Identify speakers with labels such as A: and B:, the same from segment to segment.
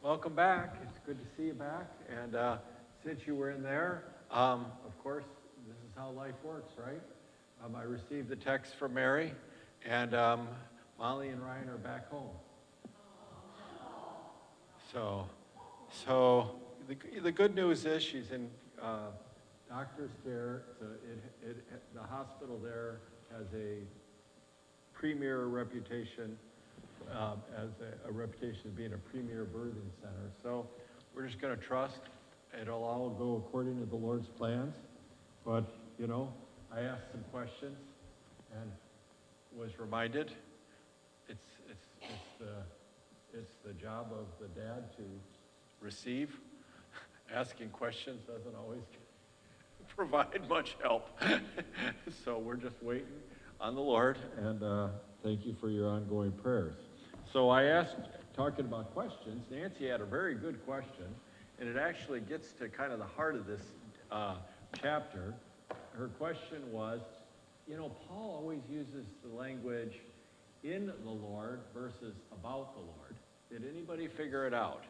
A: Welcome back. It's good to see you back. And since you were in there, of course, this is how life works, right? I received the text from Mary, and Molly and Ryan are back home. So the good news is she's in doctor's care. So the hospital there has a premier reputation. As a reputation of being a premier birthing center. So we're just going to trust it'll all go according to the Lord's plans. But, you know, I asked some questions and was reminded it's the job of the dad to receive. Asking questions doesn't always provide much help. So we're just waiting on the Lord, and thank you for your ongoing prayers. So I asked, talking about questions, Nancy had a very good question, and it actually gets to kind of the heart of this chapter. Her question was, you know, Paul always uses the language in the Lord versus about the Lord. Did anybody figure it out?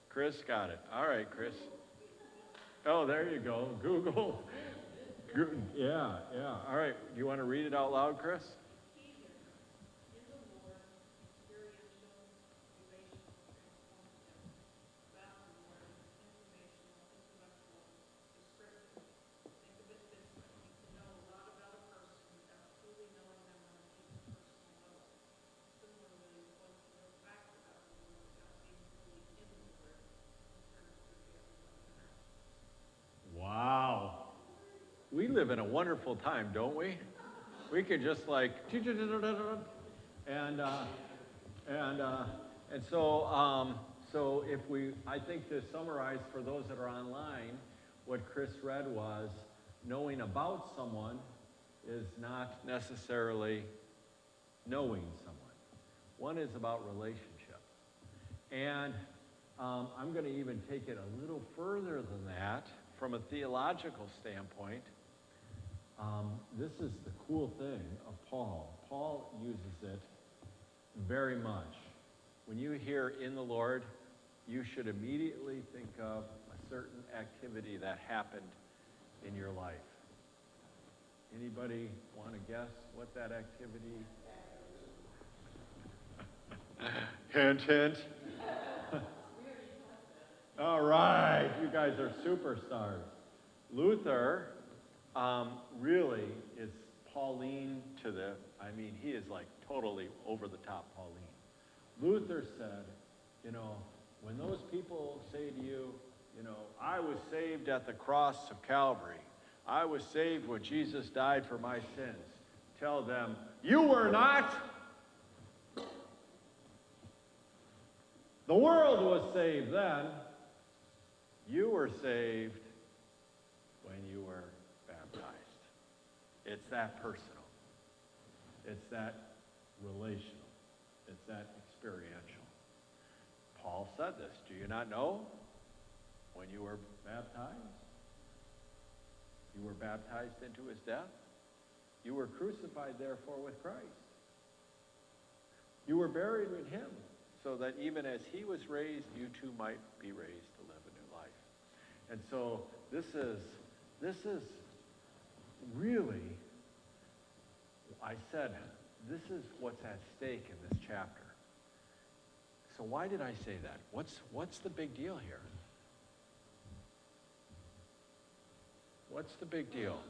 A: Chris got it. All right, Chris. Oh, there you go. Google. Yeah. All right. Do you want to read it out loud, Chris? Wow. We live in a wonderful time, don't we? We could just like, and so if I think to summarize for those that are online, what Chris read was, knowing about someone is not necessarily knowing someone. One is about relationship. And I'm going to even take it a little further than that from a theological standpoint. This is the cool thing of Paul. Paul uses it very much. When you hear in the Lord, you should immediately think of a certain activity that happened in your life. Anybody want to guess what that activity? Hint, hint. All right, you guys are superstars. Luther really is Pauline he is like totally over the top Pauline. Luther said, you know, when those people say to you, you know, I was saved at the cross of Calvary. I was saved when Jesus died for my sins. Tell them, you were not. The world was saved then. You were saved when you were baptized. It's that personal. It's that relational. It's that experiential. Paul said this. Do you not know? When you were baptized, you were baptized into his death. You were crucified, therefore, with Christ. You were buried with him, so that even as he was raised, you too might be raised to live a new life. And so this is really, I said, this is what's at stake in this chapter. So why did I say that? What's the big deal here? What's the big deal?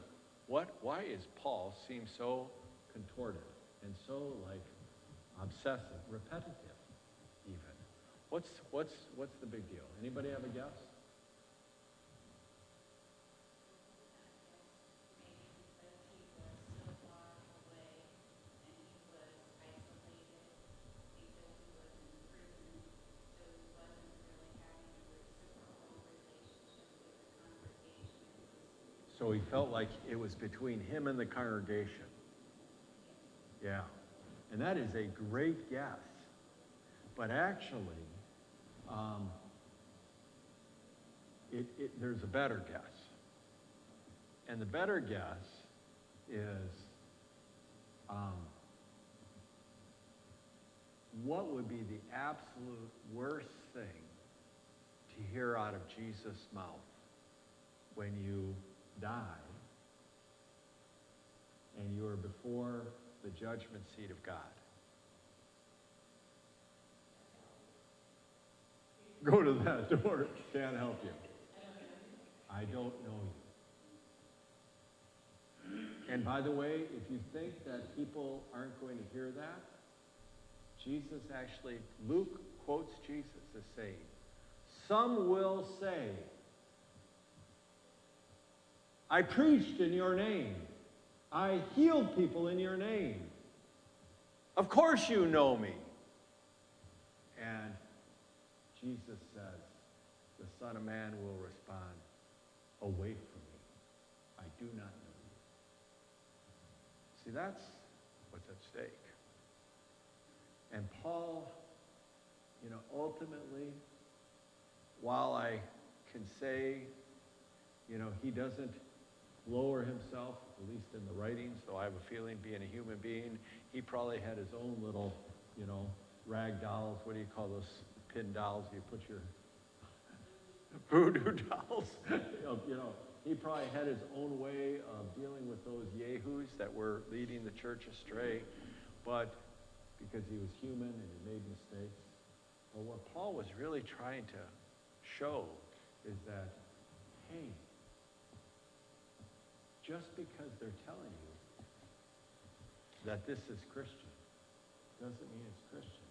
A: Why is Paul seem so contorted and so like obsessive, repetitive even? What's the big deal? Anybody have a guess? So he felt like it was between him and the congregation. Yeah. And that is a great guess. But actually, there's a better guess. And the better guess is what would be the absolute worst thing to hear out of Jesus' mouth when you die and you are before the judgment seat of God? Go to that door. Can't help you. I don't know you. And by the way, if you think that people aren't going to hear that, Jesus actually, Luke quotes Jesus as saying, some will say, I preached in your name. I healed people in your name. Of course you know me. And Jesus says, the Son of Man will respond, away from me. I do not know you. See, that's what's at stake. And Paul, ultimately, while I can say, he doesn't lower himself, at least in the writings, though I have a feeling being a human being, he probably had his own little, rag dolls. What do you call those pin dolls? You put your voodoo dolls. He probably had his own way of dealing with those yahoos that were leading the church astray, but because he was human and he made mistakes. But what Paul was really trying to show is that, hey, just because they're telling you that this is Christian doesn't mean it's Christian.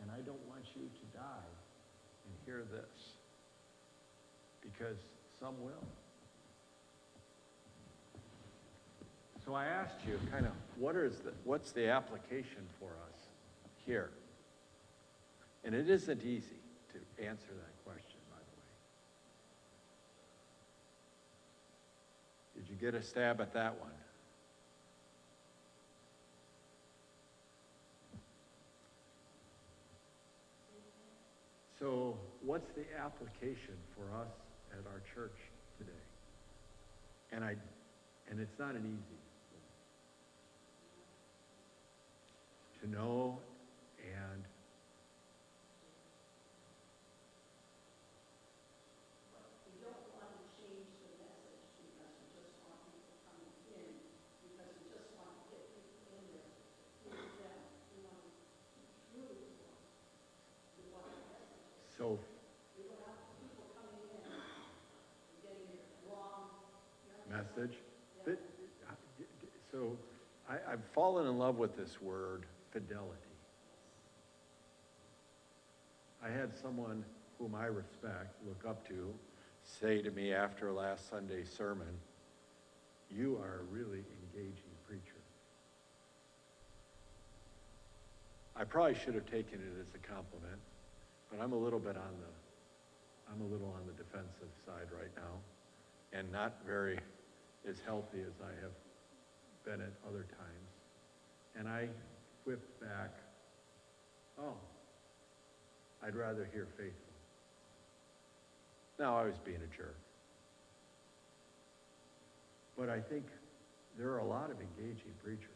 A: And I don't want you to die and hear this, because some will. So I asked you kind of, what's the application for us here? And it isn't easy to answer that question, by the way. Did you get a stab at that one? So what's the application for us at our church today? And it's not an easy to know and
B: we don't want to change the message because we just want people coming in, because we just want to get people in there to hear them. We want to truly we want a message.
A: so
B: We don't have people coming in and getting the wrong
A: message. But, so I've fallen in love with this word, fidelity. I had someone whom I respect, look up to, say to me after last Sunday's sermon, you are a really engaging preacher. I probably should have taken it as a compliment, but I'm a little on the defensive side right now, and not very as healthy as I have been at other times. And I whipped back, oh, I'd rather hear faithful. Now, I was being a jerk. But I think there are a lot of engaging preachers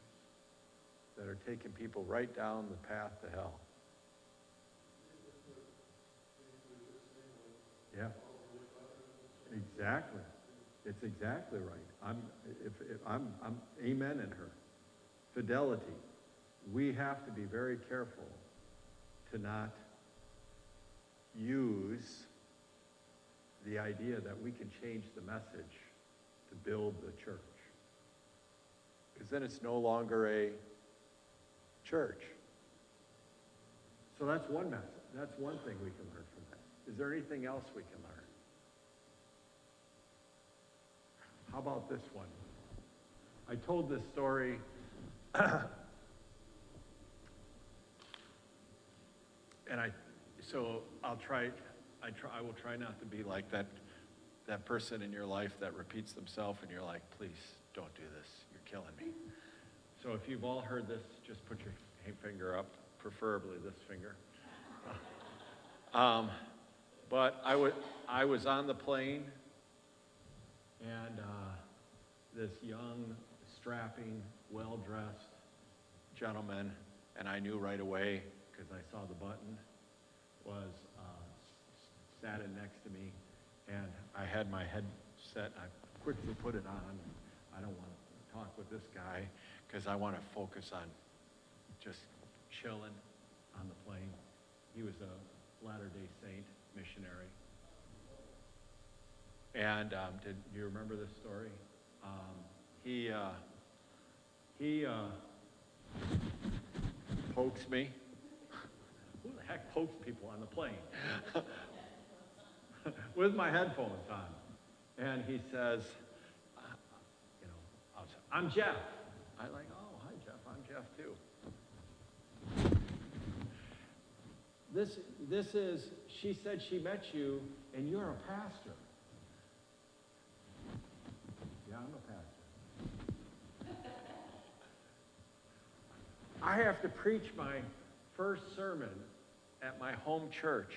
A: that are taking people right down the path to hell. Yeah. Exactly. It's exactly right. I'm amen in her. Fidelity. We have to be very careful to not use the idea that we can change the message to build the church. Because then it's no longer a church. So that's one message. That's one thing we can learn from that. Is there anything else we can learn? How about this one? I told this story and I will try not to be like that person in your life that repeats themselves and you're like, please don't do this, you're killing me. So if you've all heard this, just put your finger up, preferably this finger. But I was on the plane, and this young, strapping, well-dressed gentleman, and I knew right away, because I saw the button, was sat in next to me, and I had my headset. I quickly put it on. I don't want to talk with this guy because I want to focus on just chilling on the plane. He was a Latter-day Saint missionary. And do you remember this story? He pokes me. Who the heck pokes people on the plane? With my headphones on. And he says, I'm Jeff. I'm like, oh, hi, Jeff. I'm Jeff, too. This is, she said she met you, and you're a pastor. Yeah, I'm a pastor. I have to preach my first sermon at my home church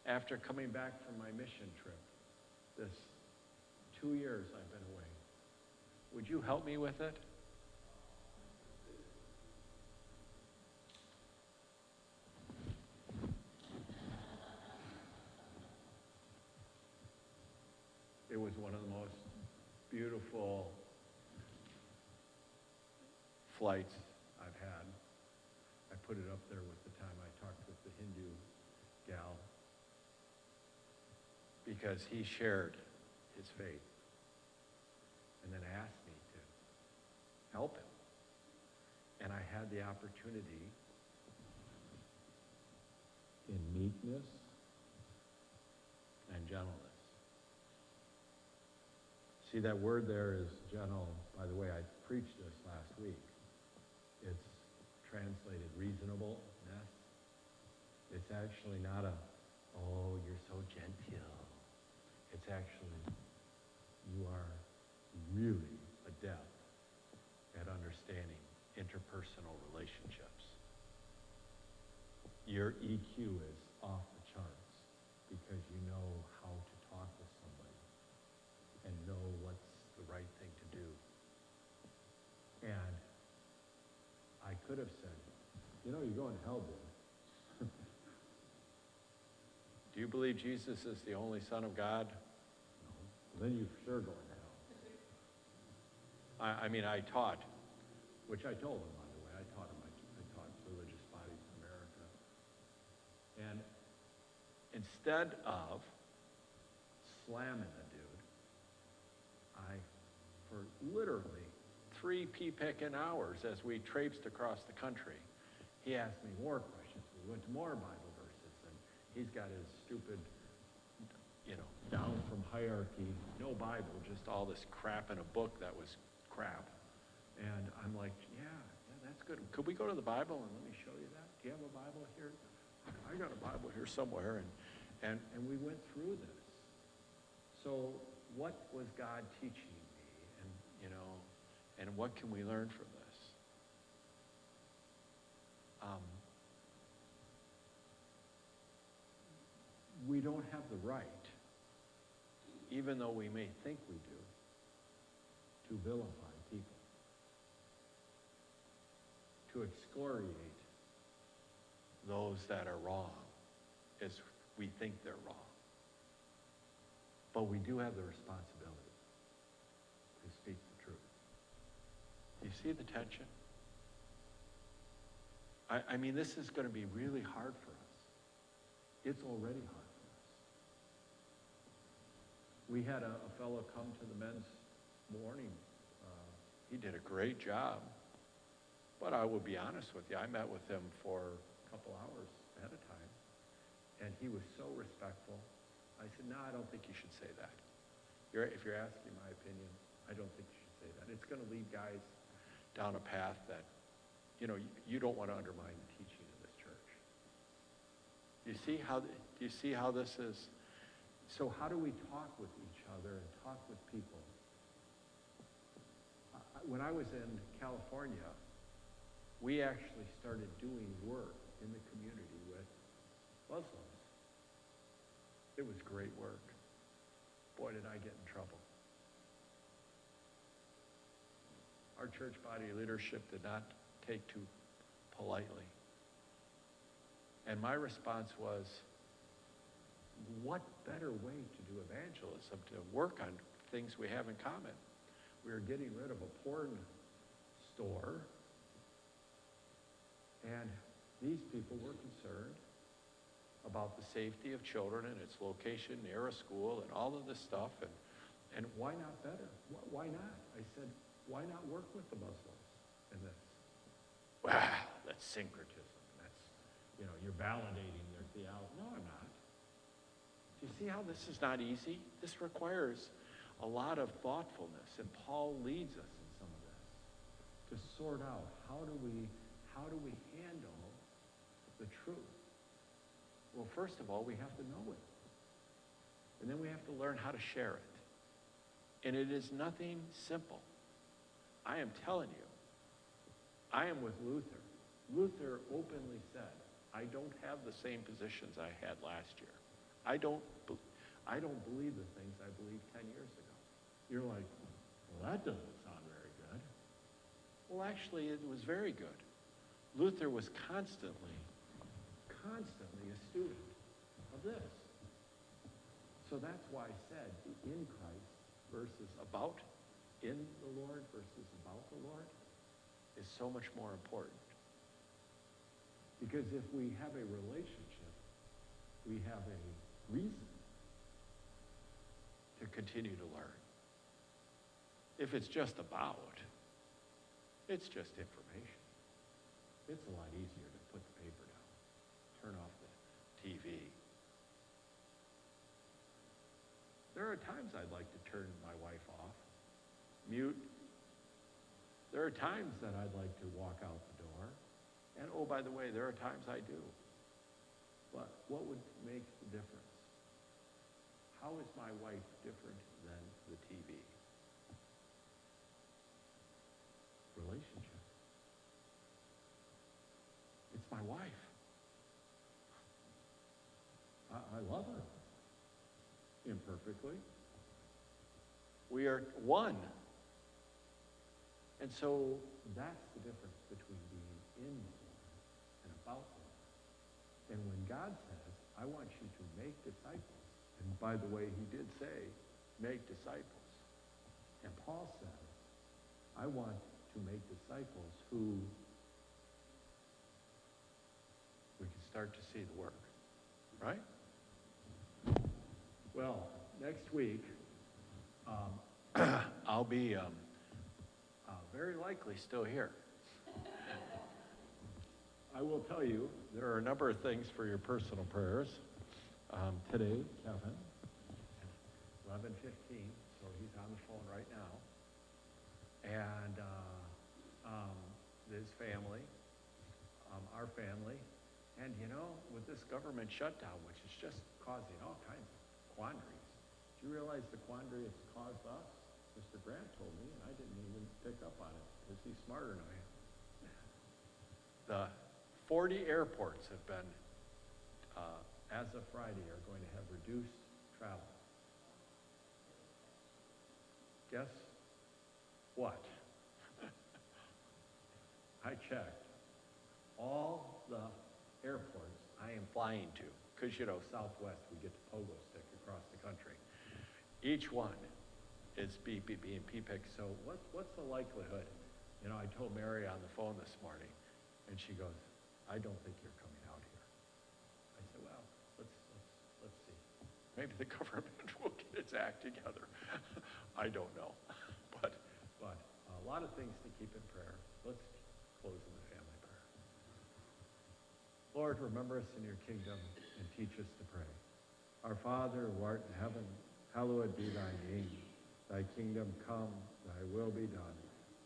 A: after coming back from my mission trip. This 2 years I've been away. Would you help me with it? It was one of the most beautiful flights I've had. I put it up there with the time I talked with the Hindu gal, because he shared his faith and then asked me to help him. And I had the opportunity in meekness and gentleness. See, that word there is gentle. By the way, I preached this last week. It's translated reasonableness. It's actually not oh, you're so genteel. It's actually, you are really adept at understanding interpersonal relationships. Your EQ is off the charts because you know how to talk with somebody and know what's the right thing to do. And I could have said, you're going to hell, boy. Do you believe Jesus is the only Son of God? No. Well, then you're sure going to hell. I taught, which I told him, by the way. I taught religious bodies in America. And instead of slamming the dude, for literally 3 pea-picking hours as we traipsed across the country, he asked me more questions. We went to more Bible verses, and he's got his stupid, down from hierarchy, no Bible, just all this crap in a book that was crap. And I'm like, yeah, that's good. Could we go to the Bible and let me show you that? Do you have a Bible here? I got a Bible here somewhere. And we went through this. So what was God teaching me? And what can we learn from this? We don't have the right, even though we may think we do, to vilify people, to excoriate those that are wrong as we think they're wrong. But we do have the responsibility to speak the truth. Do you see the tension? This is going to be really hard for us. It's already hard for us. We had a fellow come to the men's morning. He did a great job. But I will be honest with you, I met with him for a couple hours ahead of time. And he was so respectful. I said, no, I don't think you should say that. If you're asking my opinion, I don't think you should say that. It's going to lead guys down a path that, you don't want to undermine the teaching of this church. Do you see how this is? So how do we talk with each other and talk with people? When I was in California, we actually started doing work in the community with Muslims. It was great work. Boy, did I get in trouble. Our church body leadership did not take too politely And my response was, what better way to do evangelism, to work on things we have in common? We were getting rid of a porn store, and these people were concerned about the safety of children and its location near a school and all of this stuff, and why not better? Why not? I said, why not work with the Muslims in this? Well, that's syncretism. That's, you're validating their theology. No, I'm not. Do you see how this is not easy? This requires a lot of thoughtfulness, and Paul leads us in some of this to sort out how do we handle the truth. Well, first of all, we have to know it, and then we have to learn how to share it. And it is nothing simple. I am telling you, I am with Luther. Luther openly said, I don't have the same positions I had last year. I don't believe the things I believed 10 years ago. You're like, well, that doesn't sound very good. Well, actually, it was very good. Luther was constantly a student of this. So that's why I said the in Christ versus about, in the Lord versus about the Lord, is so much more important. Because if we have a relationship, we have a reason to continue to learn. If it's just about, it's just information. It's a lot easier to put the paper down, turn off the TV. There are times I'd like to turn my wife off, mute. There are times that I'd like to walk out the door. And oh, by the way, there are times I do. But what would make the difference? How is my wife different than the TV? Relationship. It's my wife. I love her. Imperfectly. We are one. And so that's the difference between being in the Lord and about the Lord. And when God says, I want you to make disciples, and by the way, he did say, make disciples. And Paul says, I want to make disciples who we can start to see the work. Right? Well, next week, I'll be very likely still here. I will tell you, there are a number of things for your personal prayers. Today, Kevin, 11:15, so he's on the phone right now. And his family, our family, and with this government shutdown, which is just causing all kinds of quandaries. Do you realize the quandary it's caused us? Mr. Grant told me, and I didn't even pick up on it, because he's smarter than I am. The 40 airports have been, as of Friday, are going to have reduced travel. Guess what? I checked all the airports I am flying to, because, Southwest, we get the pogo stick across the country. Each one is being picked. So what's the likelihood? I told Mary on the phone this morning, and she goes, I don't think you're coming out here. I said, well, let's see. Maybe the government will get its act together. I don't know. But a lot of things to keep in prayer. Let's close in the family prayer. Lord, remember us in your kingdom and teach us to pray. Our Father, who art in heaven, hallowed be thy name. Thy kingdom come, thy will be done,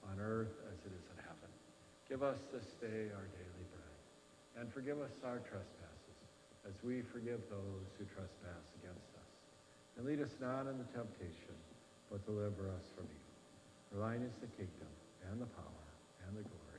A: on earth as it is in heaven. Give us this day our daily bread, and forgive us our trespasses, as we forgive those who trespass against us. And lead us not into temptation, but deliver us from evil. For thine is the kingdom, and the power, and the glory,